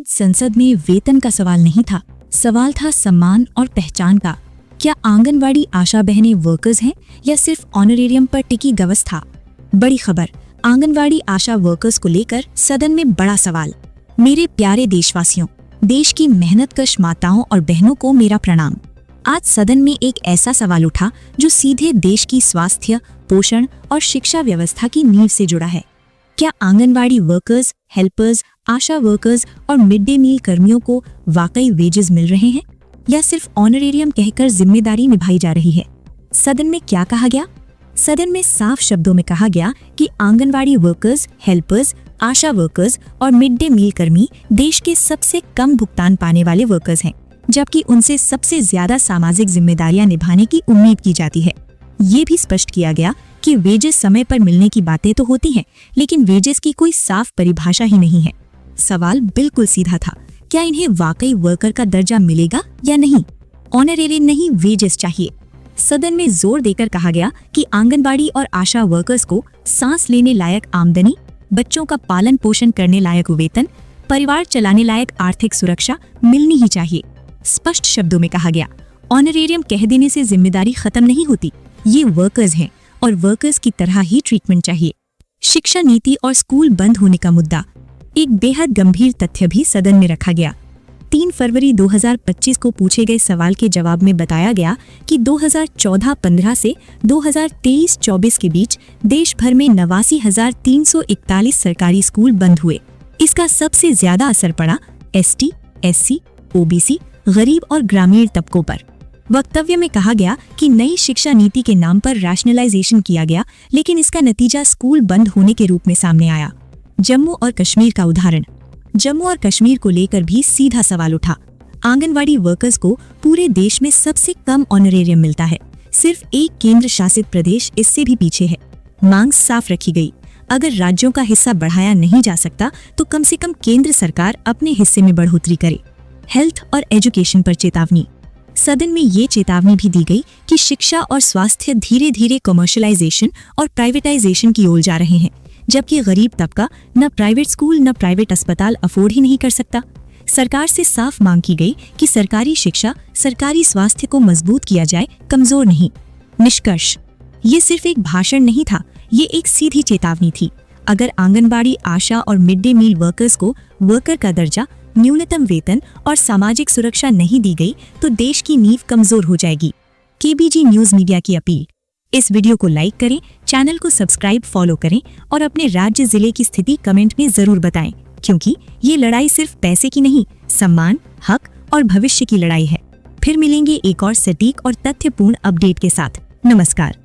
आज संसद में वेतन का सवाल नहीं था, सवाल था सम्मान और पहचान का। क्या आंगनवाड़ी आशा बहनें वर्कर्स हैं या सिर्फ ऑनरेरियम पर टिकी व्यवस्था? बड़ी खबर, आंगनवाड़ी आशा वर्कर्स को लेकर सदन में बड़ा सवाल। मेरे प्यारे देशवासियों, देश की मेहनतकश माताओं और बहनों को मेरा प्रणाम। आज सदन में एक ऐसा सवाल उठा जो सीधे देश की स्वास्थ्य, पोषण और शिक्षा व्यवस्था की नींव से जुड़ा है। क्या आंगनवाड़ी वर्कर्स, हेल्पर्स, आशा वर्कर्स और मिड डे मील कर्मियों को वाकई वेजेस मिल रहे हैं या सिर्फ ऑनरेरियम कहकर जिम्मेदारी निभाई जा रही है? सदन में क्या कहा गया? सदन में साफ शब्दों में कहा गया कि आंगनवाड़ी वर्कर्स, हेल्पर्स, आशा वर्कर्स और मिड डे मील कर्मी देश के सबसे कम भुगतान पाने वाले वर्कर्स हैं, जबकि उनसे सबसे ज्यादा सामाजिक जिम्मेदारियां निभाने की उम्मीद की जाती है। ये भी स्पष्ट किया गया कि वेजेस समय पर मिलने की बातें तो होती हैं, लेकिन वेजेस की कोई साफ परिभाषा ही नहीं है। सवाल बिल्कुल सीधा था, क्या इन्हें वाकई वर्कर का दर्जा मिलेगा या नहीं? ऑनरेरियम नहीं, वेजेस चाहिए। सदन में जोर देकर कहा गया कि आंगनबाड़ी और आशा वर्कर्स को सांस लेने लायक आमदनी, बच्चों का पालन पोषण करने लायक वेतन, परिवार चलाने लायक आर्थिक सुरक्षा मिलनी ही चाहिए। स्पष्ट शब्दों में कहा गया, ऑनरेरियम कह देने से जिम्मेदारी खत्म नहीं होती। ये वर्कर्स हैं और वर्कर्स की तरह ही ट्रीटमेंट चाहिए। शिक्षा नीति और स्कूल बंद होने का मुद्दा, एक बेहद गंभीर तथ्य भी सदन में रखा गया। 3 फरवरी 2025 को पूछे गए सवाल के जवाब में बताया गया कि 2014-15 से 2023-24 के बीच देश भर में 89,341 सरकारी स्कूल बंद हुए। इसका सबसे ज्यादा असर पड़ा एसटी, एससी, ओबीसी, गरीब और ग्रामीण तबकों पर। वक्तव्य में कहा गया कि नई शिक्षा नीति के नाम पर रैशनलाइजेशन किया गया, लेकिन इसका नतीजा स्कूल बंद होने के रूप में सामने आया। जम्मू और कश्मीर का उदाहरण, जम्मू और कश्मीर को लेकर भी सीधा सवाल उठा। आंगनवाड़ी वर्कर्स को पूरे देश में सबसे कम ऑनरेरियम मिलता है, सिर्फ एक केंद्र शासित प्रदेश इससे भी पीछे है। मांग साफ रखी गई, अगर राज्यों का हिस्सा बढ़ाया नहीं जा सकता तो कम से कम केंद्र सरकार अपने हिस्से में बढ़ोतरी करे। हेल्थ और एजुकेशन पर चेतावनी, सदन में ये चेतावनी भी दी गई कि शिक्षा और स्वास्थ्य धीरे धीरे कमर्शियलाइजेशन और प्राइवेटाइजेशन की ओर जा रहे हैं, जबकि गरीब तबका न प्राइवेट स्कूल न प्राइवेट अस्पताल अफोर्ड ही नहीं कर सकता। सरकार से साफ मांग की गई कि सरकारी शिक्षा, सरकारी स्वास्थ्य को मजबूत किया जाए, कमजोर नहीं। निष्कर्ष, ये सिर्फ एक भाषण नहीं था, ये एक सीधी चेतावनी थी। अगर आंगनबाड़ी, आशा और मिड डे मील वर्कर्स को वर्कर का दर्जा, न्यूनतम वेतन और सामाजिक सुरक्षा नहीं दी गई तो देश की नींव कमजोर हो जाएगी। केबीजी न्यूज मीडिया की अपील, इस वीडियो को लाइक करें, चैनल को सब्सक्राइब, फॉलो करें और अपने राज्य जिले की स्थिति कमेंट में जरूर बताएं, क्योंकि ये लड़ाई सिर्फ पैसे की नहीं, सम्मान, हक और भविष्य की लड़ाई है। फिर मिलेंगे एक और सटीक और तथ्यपूर्ण अपडेट के साथ। नमस्कार।